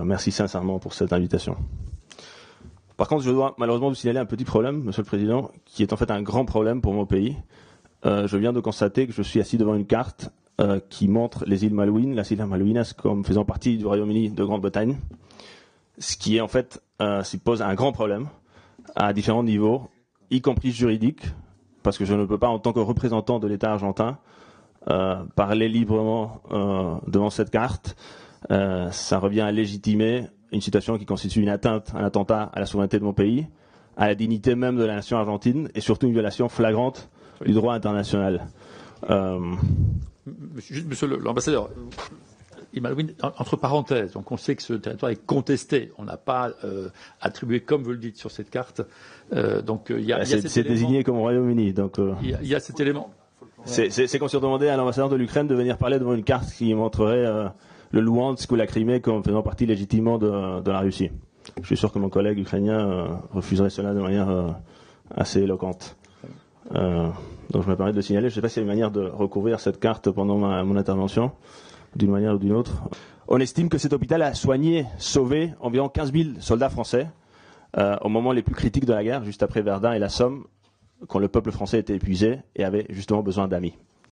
merci sincèrement pour cette invitation. Par contre, je dois malheureusement vous signaler un petit problème, Monsieur le Président, qui est en fait un grand problème pour mon pays. Je viens de constater que je suis assis devant une carte qui montre les îles Malouines, las Islas Malvinas, comme faisant partie du Royaume-Uni de Grande-Bretagne, ce qui est en fait, pose un grand problème à différents niveaux, y compris juridiques, parce que je ne peux pas, en tant que représentant de l'État argentin, parler librement devant cette carte. Ça revient à légitimer une situation qui constitue une atteinte, un attentat à la souveraineté de mon pays, à la dignité même de la nation argentine, et surtout une violation flagrante du droit international. Monsieur l'ambassadeur, Malouines, entre parenthèses, donc on sait que ce territoire est contesté. On n'a pas attribué, comme vous le dites, sur cette carte. Donc il y a c'est désigné comme Royaume-Uni. Donc il y a cet élément. C'est comme si on demandait à l'ambassadeur de l'Ukraine de venir parler devant une carte qui montrerait le Louhansk ou la Crimée comme faisant partie légitimement de la Russie. Je suis sûr que mon collègue ukrainien refuserait cela de manière assez éloquente. Donc je me permets de le signaler. Je ne sais pas s'il y a une manière de recouvrir cette carte pendant mon intervention, d'une manière ou d'une autre. On estime que cet hôpital a soigné, sauvé environ 15 000 soldats français au moment les plus critiques de la guerre, juste après Verdun et la Somme, quand le peuple français était épuisé et avait justement besoin d'amis.